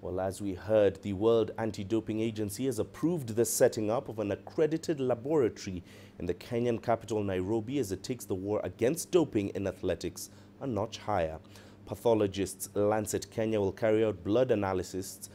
Well, as we heard, the World Anti-Doping Agency has approved the setting up of an accredited laboratory in the Kenyan capital, Nairobi, as it takes the war against doping in athletics a notch higher. Pathologists Lancet Kenya will carry out blood analysis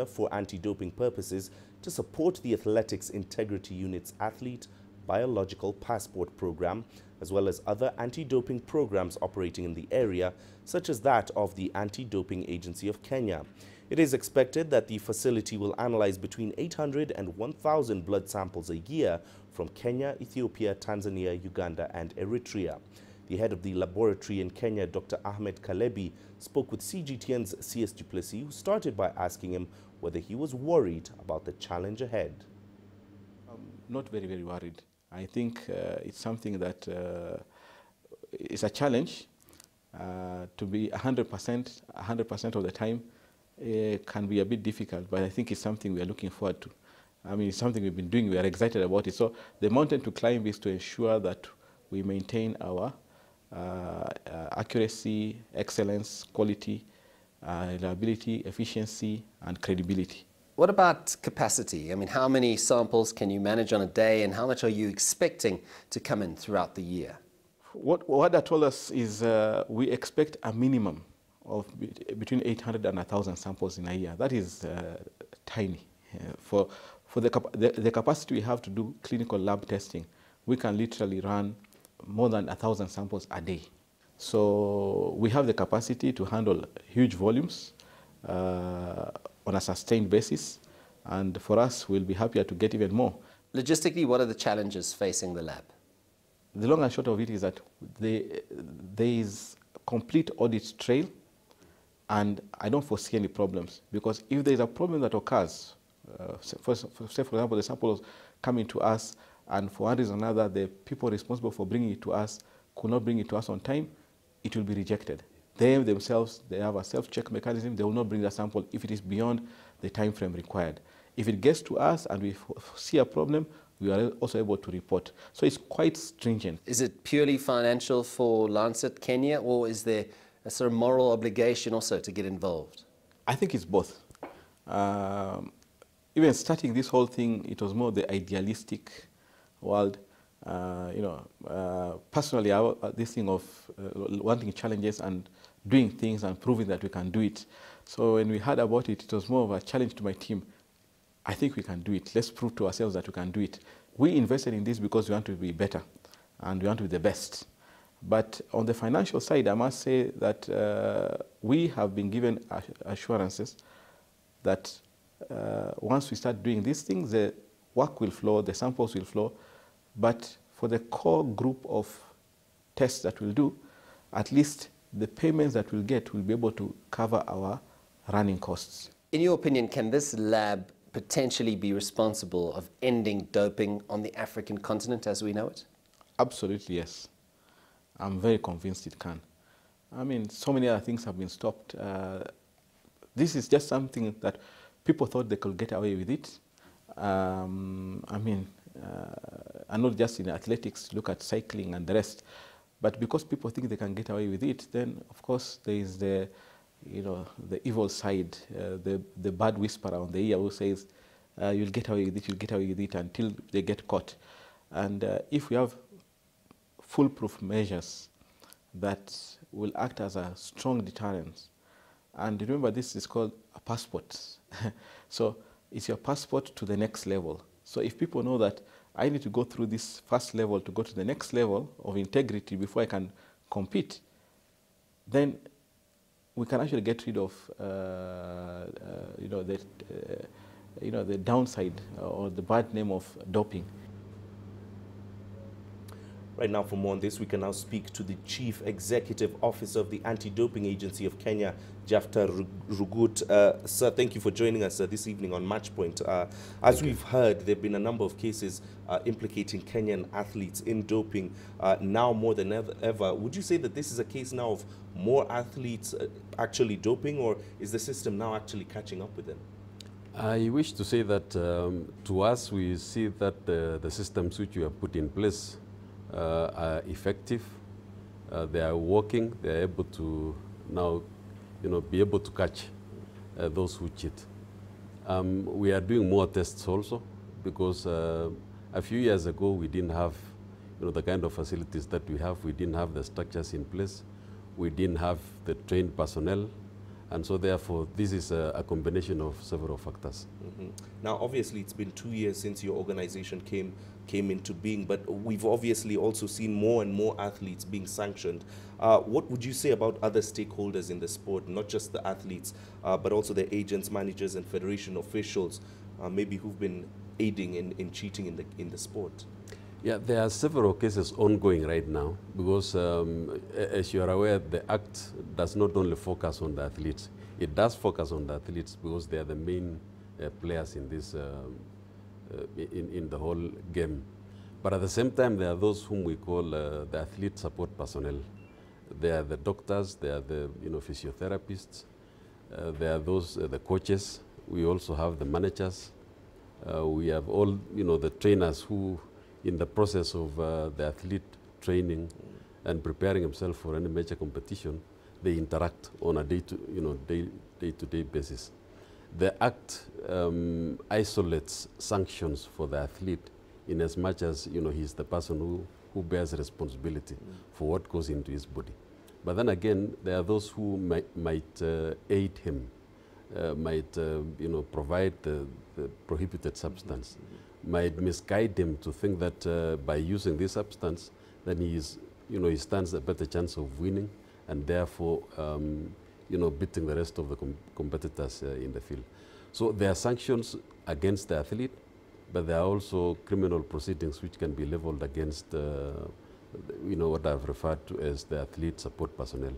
for anti-doping purposes to support the Athletics Integrity Unit's Athlete Biological Passport program, as well as other anti-doping programs operating in the area, such as that of the Anti-Doping Agency of Kenya. It is expected that the facility will analyze between 800 and 1,000 blood samples a year from Kenya, Ethiopia, Tanzania, Uganda and Eritrea. The head of the laboratory in Kenya, Dr. Ahmed Kalebi, spoke with CGTN's Sias Plesis, who started by asking him whether he was worried about the challenge ahead. I'm not very, very worried. I think it's something that is a challenge. To be 100% of the time can be a bit difficult, but I think it's something we are looking forward to. I mean, it's something we've been doing, we are excited about it. So the mountain to climb is to ensure that we maintain our accuracy, excellence, quality, reliability, efficiency, and credibility. What about capacity? I mean, how many samples can you manage on a day, and how much are you expecting to come in throughout the year? What WADA told us is we expect a minimum of between 800 and 1,000 samples in a year. That is tiny. For the capacity we have to do clinical lab testing, we can literally run more than 1,000 samples a day. So we have the capacity to handle huge volumes on a sustained basis, and for us, we'll be happier to get even more. Logistically, what are the challenges facing the lab? The long and short of it is that there is complete audit trail, and I don't foresee any problems, because if there is a problem that occurs, say for example, the samples coming to us, and for one reason or another, the people responsible for bringing it to us could not bring it to us on time, it will be rejected. They themselves, they have a self-check mechanism. They will not bring the sample if it is beyond the time frame required. If it gets to us and we see a problem, we are also able to report. So it's quite stringent. Is it purely financial for Lancet Kenya, or is there a sort of moral obligation also to get involved? I think it's both. Even starting this whole thing, it was more the idealistic world. Personally, this thing of wanting challenges and doing things and proving that we can do it. So when we heard about it, it was more of a challenge to my team. I think we can do it. Let's prove to ourselves that we can do it. We invested in this because we want to be better and we want to be the best. But on the financial side, I must say that we have been given assurances that once we start doing these things, the work will flow, the samples will flow. But for the core group of tests that we'll do, at least the payments that we'll get will be able to cover our running costs. In your opinion, can this lab potentially be responsible of ending doping on the African continent as we know it? Absolutely, yes. I'm very convinced it can. I mean, so many other things have been stopped. This is just something that people thought they could get away with it. And not just in athletics, look at cycling and the rest. But because people think they can get away with it, then of course there is the evil side, the bad whisperer on the ear who says, you'll get away with it, you'll get away with it until they get caught. And if we have foolproof measures that will act as a strong deterrent, and remember this is called a passport. So it's your passport to the next level. So if people know that I need to go through this first level to go to the next level of integrity before I can compete, then we can actually get rid of the downside or the bad name of doping. Right now, for more on this, we can now speak to the Chief Executive Officer of the Anti-Doping Agency of Kenya, Jafta Rugut. Sir, thank you for joining us this evening on Matchpoint. As we've heard, there have been a number of cases implicating Kenyan athletes in doping now more than ever. Would you say that this is a case now of more athletes actually doping, or is the system now actually catching up with them? I wish to say that to us, we see that the systems which we have put in place are effective. They are working. They are able to now be able to catch those who cheat. We are doing more tests also because a few years ago we didn't have the kind of facilities that we have. We didn't have the structures in place. We didn't have the trained personnel. And so therefore, this is a combination of several factors. Mm-hmm. Now, obviously, it's been 2 years since your organization came into being, but we've obviously also seen more and more athletes being sanctioned. What would you say about other stakeholders in the sport, not just the athletes, but also the agents, managers, and federation officials, maybe who've been aiding in cheating in the sport? Yeah, there are several cases ongoing right now because, as you are aware, the Act does not only focus on the athletes. It does focus on the athletes because they are the main players in this, in the whole game. But at the same time, there are those whom we call the athlete support personnel. They are the doctors, they are the physiotherapists, there are those the coaches. We also have the managers. We have all the trainers who, in the process of the athlete training and preparing himself for any major competition, they interact on a day-to-day basis. The Act isolates sanctions for the athlete in as much as he's the person who bears responsibility for what goes into his body. But then again, there are those who might aid him, might provide the prohibited substance, might misguide him to think that by using this substance, then he stands a better chance of winning and therefore beating the rest of the competitors in the field. So there are sanctions against the athlete, but there are also criminal proceedings which can be leveled against what I've referred to as the athlete support personnel.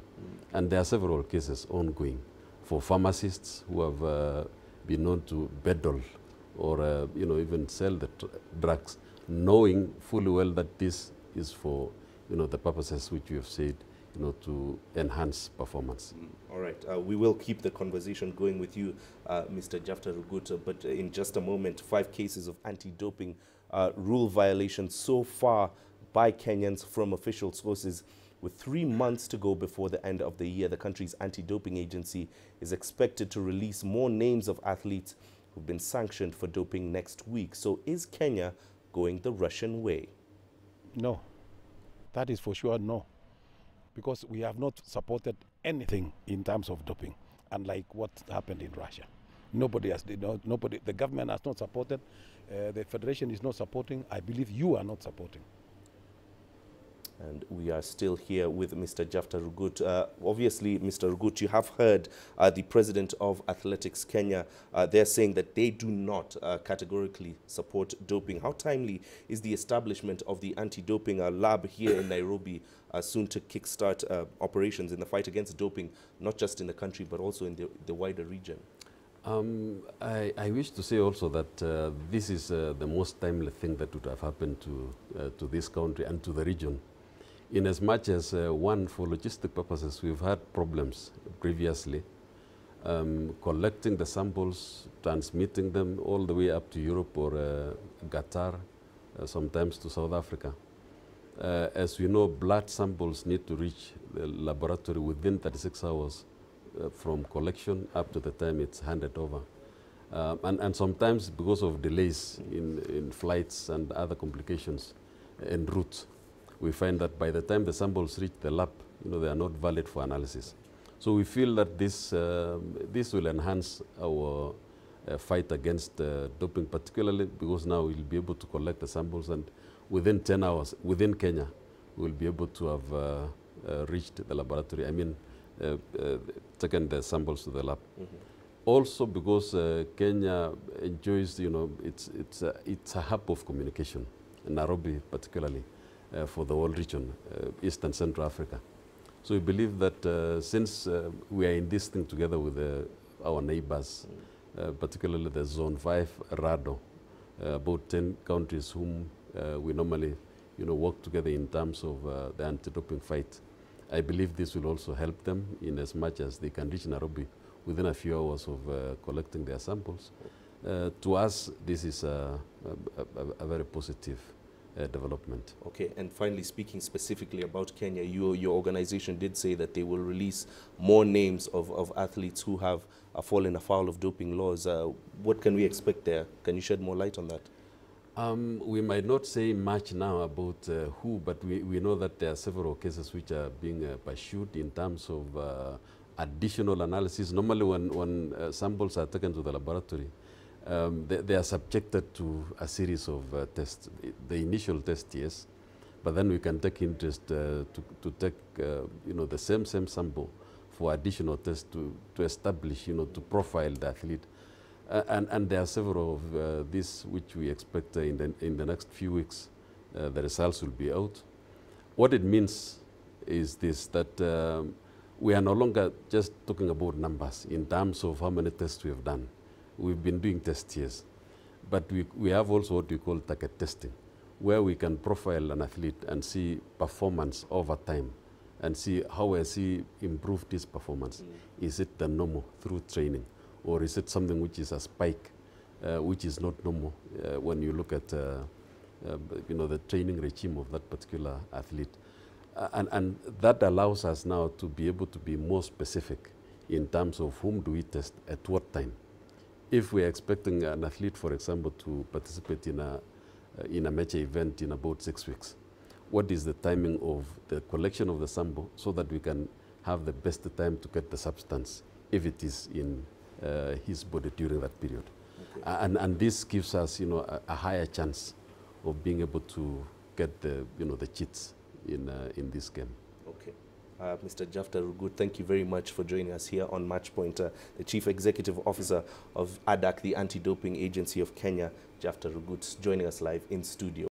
And there are several cases ongoing for pharmacists who have been known to peddle or even sell the drugs, knowing fully well that this is for the purposes which you have said, to enhance performance. All right, we will keep the conversation going with you, Mr. Jafta Rugut, but in just a moment, 5 cases of anti-doping rule violations so far by Kenyans from official sources. With 3 months to go before the end of the year, the country's anti-doping agency is expected to release more names of athletes who've been sanctioned for doping next week. So is Kenya going the Russian way? No, that is for sure no, because we have not supported anything in terms of doping, unlike what happened in Russia. Nobody has, the government has not supported, the federation is not supporting. I believe you are not supporting. And we are still here with Mr. Jafta Rugut. Obviously, Mr. Rugut, you have heard the president of Athletics Kenya. They're saying that they do not categorically support doping. How timely is the establishment of the anti-doping lab here in Nairobi soon to kickstart operations in the fight against doping, not just in the country, but also in the wider region? I wish to say also that this is the most timely thing that would have happened to this country and to the region. In as much as, one, for logistic purposes, we've had problems previously, collecting the samples, transmitting them all the way up to Europe or Qatar, sometimes to South Africa. As we know, blood samples need to reach the laboratory within 36 hours from collection up to the time it's handed over. And sometimes because of delays in flights and other complications en route, we find that by the time the samples reach the lab, they are not valid for analysis. So we feel that this will enhance our fight against doping, particularly because now we'll be able to collect the samples, and within 10 hours, within Kenya, we'll be able to have reached the laboratory. I mean, taken the samples to the lab. Also because Kenya enjoys, it's a hub of communication, Nairobi particularly. For the whole region, East and Central Africa. So we believe that since we are in this thing together with our neighbors, particularly the Zone 5 RADO, about 10 countries whom we normally work together in terms of the anti-doping fight, I believe this will also help them in as much as they can reach Nairobi within a few hours of collecting their samples. To us, this is a very positive development. Okay, and finally, speaking specifically about Kenya, your organization did say that they will release more names of athletes who have fallen afoul of doping laws. What can we expect there? Can you shed more light on that? We might not say much now about who, but we know that there are several cases which are being pursued in terms of additional analysis. Normally when samples are taken to the laboratory, they are subjected to a series of tests. The initial test, yes, but then we can take interest to take the same sample for additional tests to establish, to profile the athlete. And there are several of these which we expect in the next few weeks. The results will be out. What it means is this, that we are no longer just talking about numbers in terms of how many tests we have done. We've been doing tests, yes, but we have also what we call target testing, where we can profile an athlete and see performance over time and see how has he improved his performance. Is it the normal through training, or is it something which is a spike, which is not normal when you look at the training regime of that particular athlete? And that allows us now to be able to be more specific in terms of whom do we test at what time. If we're expecting an athlete, for example, to participate in a major event in about 6 weeks, what is the timing of the collection of the sample so that we can have the best time to get the substance if it is in his body during that period? Okay. And this gives us, a higher chance of being able to get the cheats in this game. Okay. Mr. Jafta Rugut, thank you very much for joining us here on Matchpoint. The Chief Executive Officer of ADAK, the Anti-Doping Agency of Kenya, Jafta Rugut, joining us live in studio.